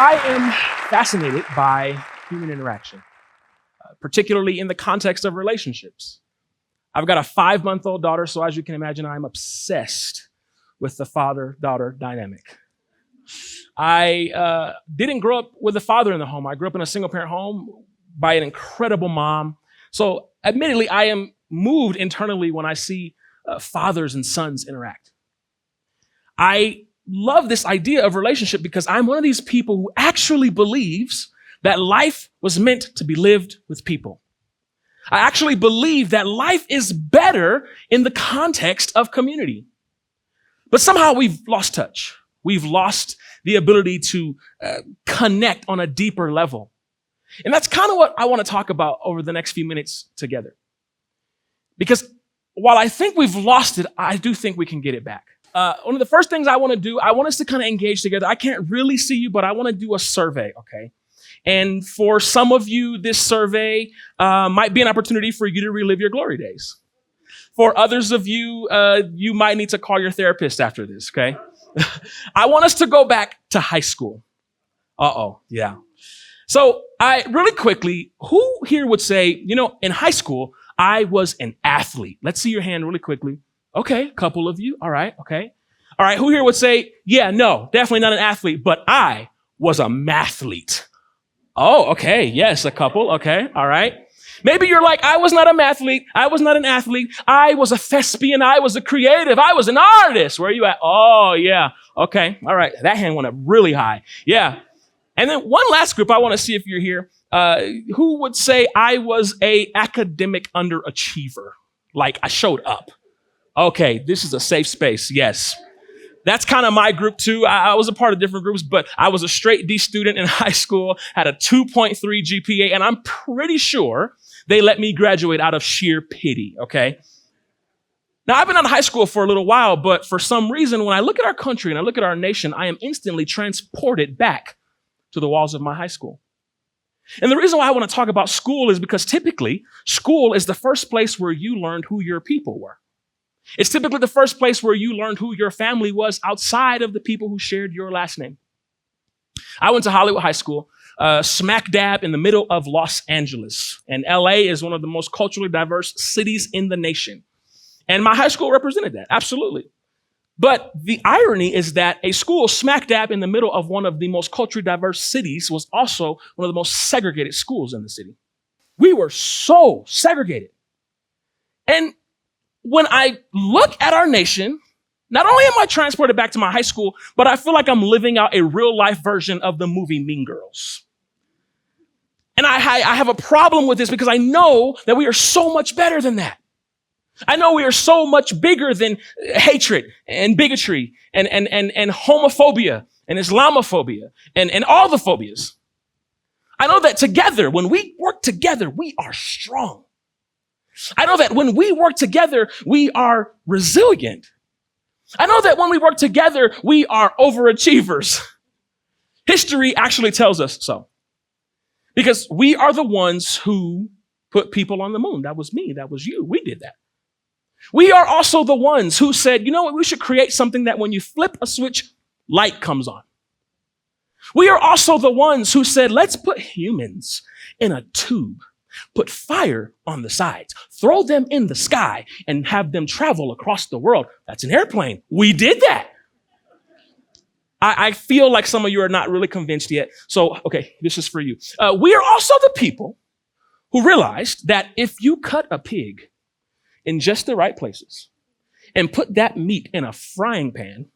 I am fascinated by human interaction, particularly in the context of relationships. I've got a 5-month-old daughter, so as you can imagine, I'm obsessed with the father-daughter dynamic. I didn't grow up with a father in the home. I grew up in a single-parent home by an incredible mom. So admittedly, I am moved internally when I see fathers and sons interact. I love this idea of relationship because I'm one of these people who actually believes that life was meant to be lived with people. I actually believe that life is better in the context of community. But somehow we've lost touch. We've lost the ability to connect on a deeper level. And that's kind of what I want to talk about over the next few minutes together. Because while I think we've lost it, I do think we can get it back. One of the first things I want to do, I want us to kind of engage together. I can't really see you, but I want to do a survey, okay? And for some of you, this survey might be an opportunity for you to relive your glory days. For others of you, you might need to call your therapist after this, okay? I want us to go back to high school. Yeah. So really quickly, who here would say, in high school, I was an athlete? Let's see your hand really quickly. Okay, a couple of you. All right, okay. All right, who here would say, yeah, no, definitely not an athlete, but I was a mathlete? Oh, okay, yes, a couple, okay, all right. Maybe you're like, I was not a mathlete, I was not an athlete, I was a thespian, I was a creative, I was an artist. Where are you at? Oh, yeah, okay, all right. That hand went up really high, yeah. And then one last group, I want to see if you're here. Who would say I was a academic underachiever? Like I showed up. Okay, this is a safe space, yes. That's kind of my group too. I was a part of different groups, but I was a straight D student in high school, had a 2.3 GPA, and I'm pretty sure they let me graduate out of sheer pity, okay? Now, I've been out of high school for a little while, but for some reason, when I look at our country and I look at our nation, I am instantly transported back to the walls of my high school. And the reason why I want to talk about school is because typically, school is the first place where you learned who your people were. It's typically the first place where you learned who your family was outside of the people who shared your last name. I went to Hollywood High School, smack dab in the middle of Los Angeles. And LA is one of the most culturally diverse cities in the nation. And my high school represented that, absolutely. But the irony is that a school smack dab in the middle of one of the most culturally diverse cities was also one of the most segregated schools in the city. We were so segregated. And when I look at our nation, not only am I transported back to my high school, but I feel like I'm living out a real life version of the movie Mean Girls. And I have a problem with this because I know that we are so much better than that. I know we are so much bigger than hatred and bigotry and homophobia and Islamophobia and all the phobias. I know that together, when we work together, we are strong. I know that when we work together, we are resilient. I know that when we work together, we are overachievers. History actually tells us so. Because we are the ones who put people on the moon. That was me. That was you. We did that. We are also the ones who said, you know what, we should create something that when you flip a switch, light comes on. We are also the ones who said, let's put humans in a tube. Put fire on the sides, throw them in the sky, and have them travel across the world. That's an airplane. We did that. I feel like some of you are not really convinced yet. So, okay, this is for you. We are also the people who realized that if you cut a pig in just the right places and put that meat in a frying pan,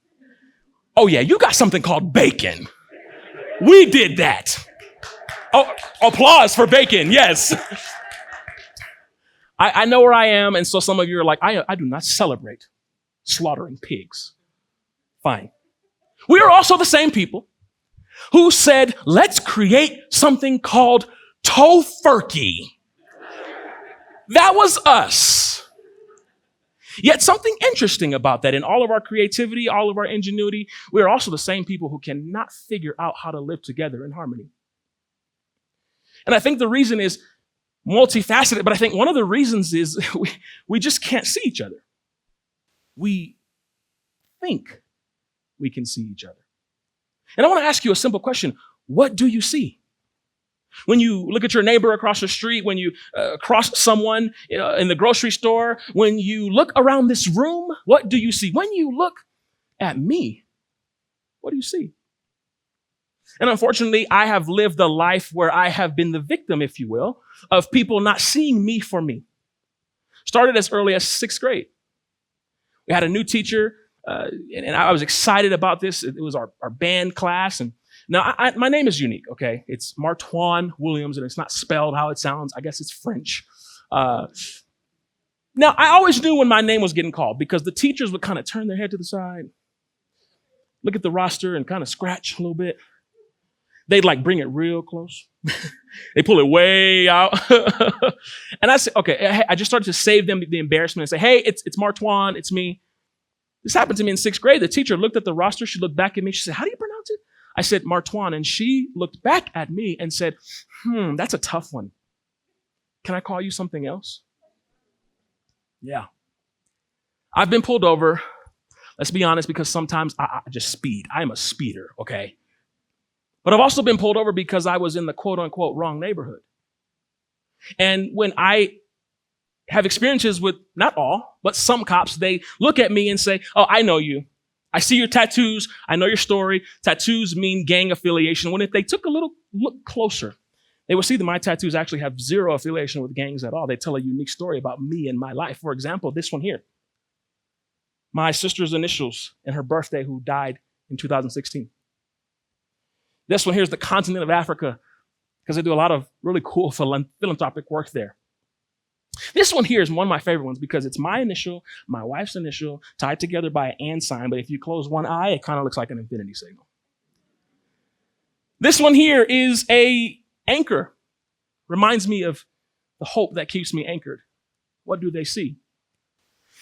oh yeah, you got something called bacon. We did that. Oh, applause for bacon, yes. I know where I am, and so some of you are like, I do not celebrate slaughtering pigs. Fine. We are also the same people who said, let's create something called tofurkey. That was us. Yet something interesting about that, in all of our creativity, all of our ingenuity, we are also the same people who cannot figure out how to live together in harmony. And I think the reason is multifaceted, but I think one of the reasons is we just can't see each other. We think we can see each other. And I want to ask you a simple question. what do you see? When you look at your neighbor across the street, when you cross someone in the grocery store, when you look around this room, what do you see? When you look at me, what do you see? And unfortunately, I have lived a life where I have been the victim, if you will, of people not seeing me for me. Started as early as 6th grade. We had a new teacher, and I was excited about this. It was our band class. And now, my name is unique, okay? It's Martoinne Williams, and it's not spelled how it sounds. I guess it's French. Now, I always knew when my name was getting called because the teachers would kind of turn their head to the side, look at the roster, and kind of scratch a little bit. They'd like bring it real close. They pull it way out. And I said, okay, I just started to save them the embarrassment and say, hey, it's Martoinne, it's me. This happened to me in 6th grade. The teacher looked at the roster. She looked back at me. She said, how do you pronounce it? I said, Martoinne. And she looked back at me and said, that's a tough one. Can I call you something else? Yeah. I've been pulled over. Let's be honest, because sometimes I just speed. I'm a speeder, okay? But I've also been pulled over because I was in the quote unquote wrong neighborhood. And when I have experiences with not all, but some cops, they look at me and say, oh, I know you. I see your tattoos. I know your story. Tattoos mean gang affiliation. When if they took a little look closer, they would see that my tattoos actually have zero affiliation with gangs at all. They tell a unique story about me and my life. For example, this one here. My sister's initials and her birthday, who died in 2016. This one here is the continent of Africa, because they do a lot of really cool philanthropic work there. This one here is one of my favorite ones because it's my initial, my wife's initial, tied together by an and sign, but if you close one eye, it kind of looks like an infinity signal. This one here is a anchor. Reminds me of the hope that keeps me anchored. What do they see?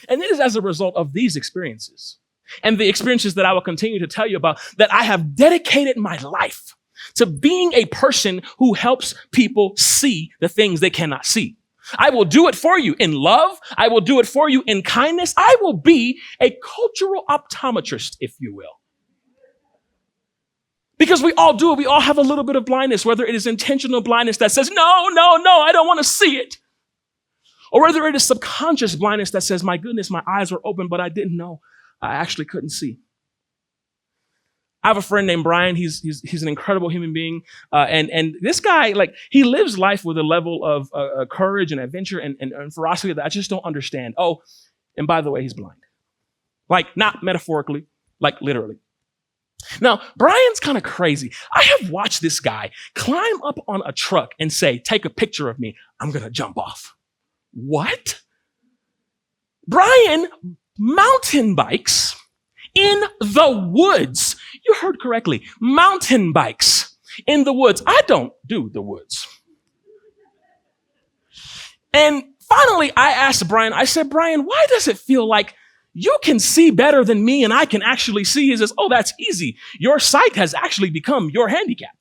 And it is as a result of these experiences and the experiences that I will continue to tell you about that I have dedicated my life to being a person who helps people see the things they cannot see. I will do it for you in love. I will do it for you in kindness. I will be a cultural optometrist, if you will. Because we all do it. We all have a little bit of blindness, whether it is intentional blindness that says, no, I don't want to see it. Or whether it is subconscious blindness that says, my goodness, my eyes were open, but I didn't know. I actually couldn't see. I have a friend named Brian. He's an incredible human being. And this guy, he lives life with a level of courage and adventure and ferocity that I just don't understand. Oh, and by the way, he's blind. Not metaphorically, literally. Now, Brian's kind of crazy. I have watched this guy climb up on a truck and say, take a picture of me. I'm going to jump off. What? Brian mountain bikes in the woods. You heard correctly. Mountain bikes in the woods. I don't do the woods. And finally, I asked Brian, I said, Brian, why does it feel like you can see better than me and I can actually see? He says, oh, that's easy. Your sight has actually become your handicap.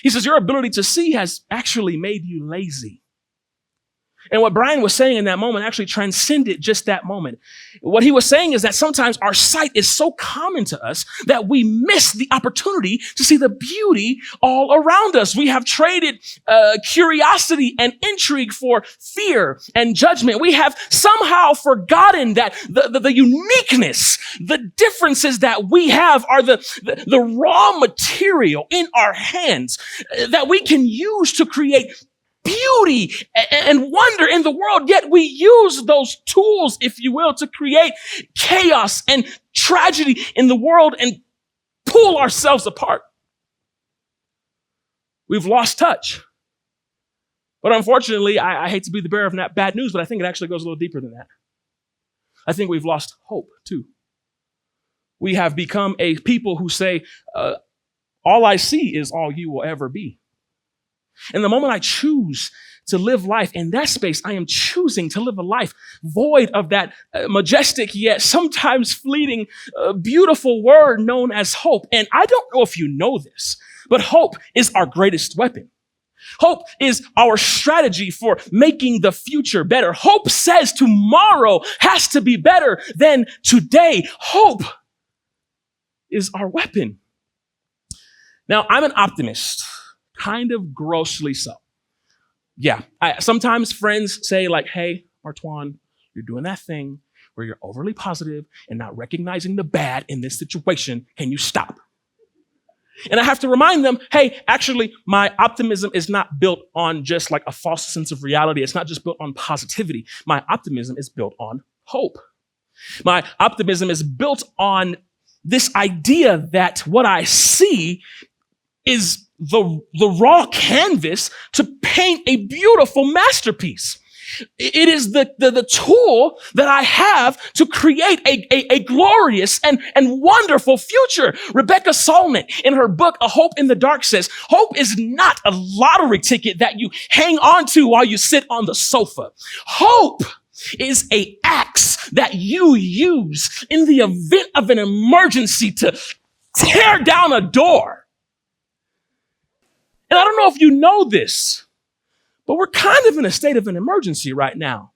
He says, your ability to see has actually made you lazy. And what Brian was saying in that moment actually transcended just that moment. What he was saying is that sometimes our sight is so common to us that we miss the opportunity to see the beauty all around us. We have traded curiosity and intrigue for fear and judgment. We have somehow forgotten that the uniqueness, the differences that we have are the raw material in our hands that we can use to create beauty and wonder in the world, yet we use those tools, if you will, to create chaos and tragedy in the world and pull ourselves apart. We've lost touch. But unfortunately, I hate to be the bearer of bad news, but I think it actually goes a little deeper than that. I think we've lost hope, too. We have become a people who say, all I see is all you will ever be. And the moment I choose to live life in that space, I am choosing to live a life void of that majestic yet sometimes fleeting, beautiful word known as hope. And I don't know if you know this, but hope is our greatest weapon. Hope is our strategy for making the future better. Hope says tomorrow has to be better than today. Hope is our weapon. Now, I'm an optimist, kind of grossly so. Yeah, sometimes friends say like, hey, Martoinne, you're doing that thing where you're overly positive and not recognizing the bad in this situation. Can you stop? And I have to remind them, hey, actually, my optimism is not built on just like a false sense of reality. It's not just built on positivity. My optimism is built on hope. My optimism is built on this idea that what I see is the raw canvas to paint a beautiful masterpiece. It is the tool that I have to create a glorious and wonderful future. Rebecca Solnit, in her book, A Hope in the Dark, says, hope is not a lottery ticket that you hang on to while you sit on the sofa. Hope is an axe that you use in the event of an emergency to tear down a door. And I don't know if you know this, but we're kind of in a state of an emergency right now.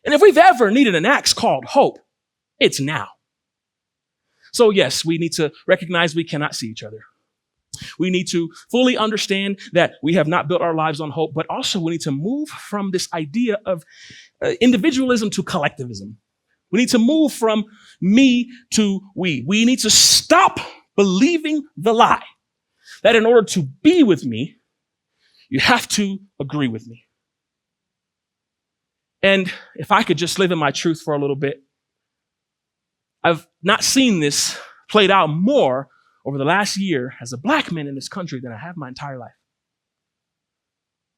And if we've ever needed an axe called hope, it's now. So yes, we need to recognize we cannot see each other. We need to fully understand that we have not built our lives on hope, but also we need to move from this idea of individualism to collectivism. We need to move from me to we. We need to stop believing the lie that in order to be with me, you have to agree with me. And if I could just live in my truth for a little bit, I've not seen this played out more over the last year as a black man in this country than I have my entire life.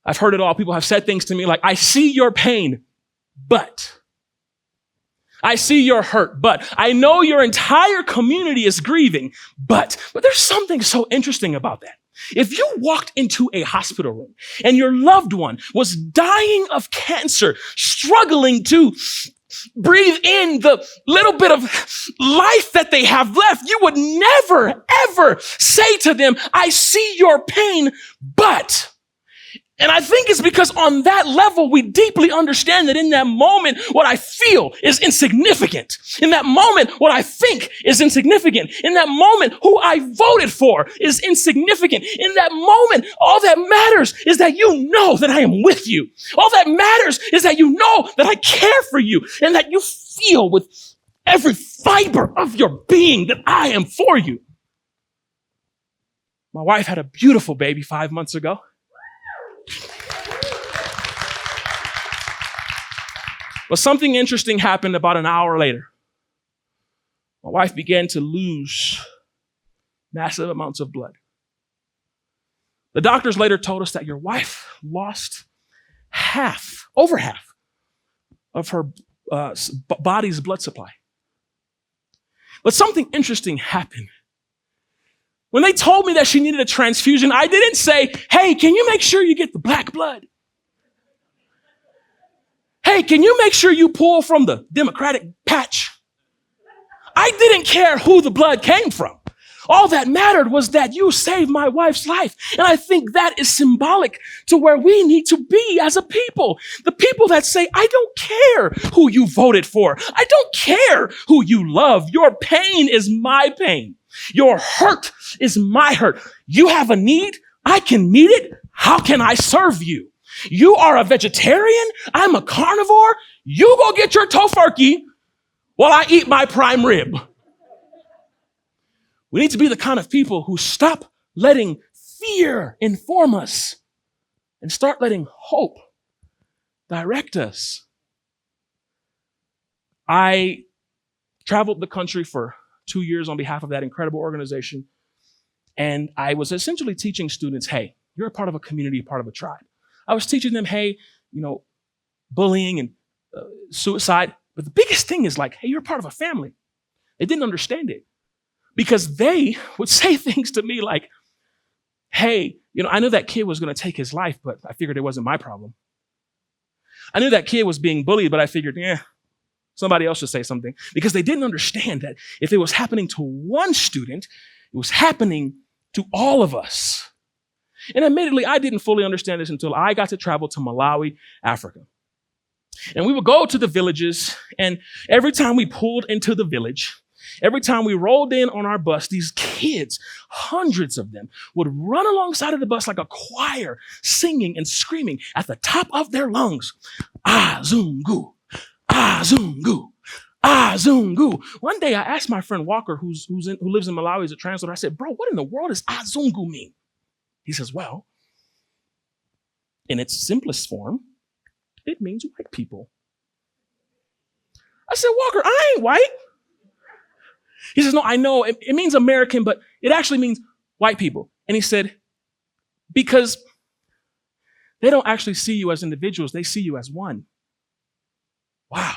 I've heard it all. People have said things to me like, I see your pain, but I see your hurt, but I know your entire community is grieving, but there's something so interesting about that. If you walked into a hospital room and your loved one was dying of cancer, struggling to breathe in the little bit of life that they have left, you would never, ever say to them, I see your pain, but. And I think it's because on that level, we deeply understand that in that moment, what I feel is insignificant. In that moment, what I think is insignificant. In that moment, who I voted for is insignificant. In that moment, all that matters is that you know that I am with you. All that matters is that you know that I care for you and that you feel with every fiber of your being that I am for you. My wife had a beautiful baby 5 months ago. But something interesting happened about an hour later. My wife began to lose massive amounts of blood. The doctors later told us that your wife lost over half of her body's blood supply. But something interesting happened. When they told me that she needed a transfusion, I didn't say, hey, can you make sure you get the black blood? Hey, can you make sure you pull from the Democratic patch? I didn't care who the blood came from. All that mattered was that you saved my wife's life. And I think that is symbolic to where we need to be as a people. The people that say, I don't care who you voted for. I don't care who you love. Your pain is my pain. Your hurt is my hurt. You have a need. I can meet it. How can I serve you? You are a vegetarian. I'm a carnivore. You go get your tofurkey while I eat my prime rib. We need to be the kind of people who stop letting fear inform us and start letting hope direct us. I traveled the country for 2 years on behalf of that incredible organization. And I was essentially teaching students, hey, you're a part of a community, part of a tribe. I was teaching them, hey, bullying and suicide. But the biggest thing is like, hey, you're a part of a family. They didn't understand it because they would say things to me like, hey, I knew that kid was going to take his life, but I figured it wasn't my problem. I knew that kid was being bullied, but I figured, somebody else should say something, because they didn't understand that if it was happening to one student, it was happening to all of us. And admittedly, I didn't fully understand this until I got to travel to Malawi, Africa. And we would go to the villages, and every time we pulled into the village, Every time we rolled in on our bus, these kids, hundreds of them, would run alongside of the bus like a choir, singing and screaming at the top of their lungs. Ah, Zungu. Ah, Zungu. Ah, Zungu. One day I asked my friend Walker, who lives in Malawi as a translator, I said, bro, what in the world does Ah, Zungu mean? He says, well, in its simplest form, it means white people. I said, Walker, I ain't white. He says, no, I know it means American, but it actually means white people. And he said, because they don't actually see you as individuals, they see you as one. Wow.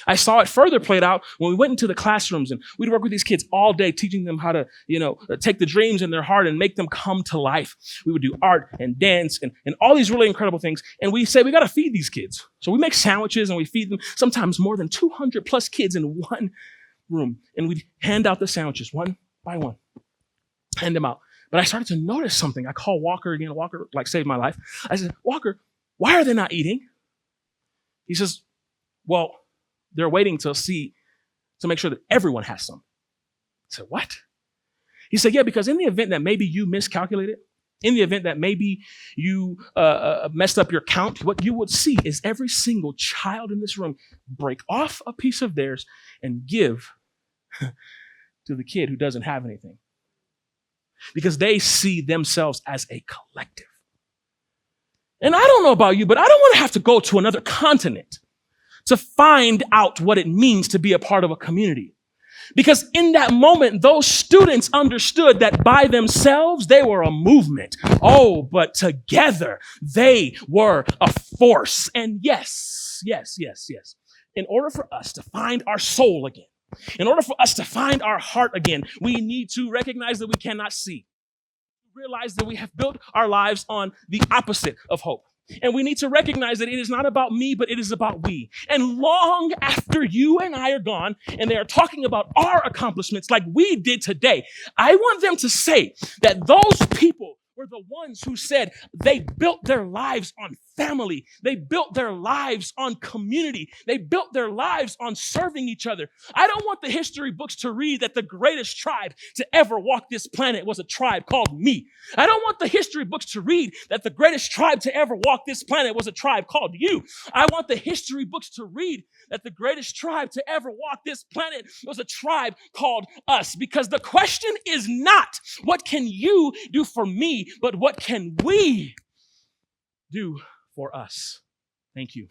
I saw it further played out when we went into the classrooms and we'd work with these kids all day, teaching them how to, take the dreams in their heart and make them come to life. We would do art and dance and all these really incredible things. And we said, we got to feed these kids. So we make sandwiches and we feed them, sometimes more than 200 plus kids in one room. And we'd hand out the sandwiches one by one, hand them out. But I started to notice something. I called Walker again. Walker saved my life. I said, Walker, why are they not eating? He says, well, they're waiting to make sure that everyone has some. I said, what? He said, yeah, because in the event that maybe you miscalculated, in the event that maybe you messed up your count, what you would see is every single child in this room break off a piece of theirs and give to the kid who doesn't have anything. Because they see themselves as a collective. And I don't know about you, but I don't want to have to go to another continent to find out what it means to be a part of a community. Because in that moment, those students understood that by themselves, they were a movement. Oh, but together, they were a force. And yes. In order for us to find our soul again, in order for us to find our heart again, we need to recognize that we cannot see. Realize that we have built our lives on the opposite of hope. And we need to recognize that it is not about me, but it is about we. And long after you and I are gone, and they are talking about our accomplishments like we did today, I want them to say that those people were the ones who said they built their lives on family. They built their lives on community. They built their lives on serving each other. I don't want the history books to read that the greatest tribe to ever walk this planet was a tribe called me. I don't want the history books to read that the greatest tribe to ever walk this planet was a tribe called you. I want the history books to read that the greatest tribe to ever walk this planet was a tribe called us. Because the question is not, what can you do for me, but what can we do for us? Thank you.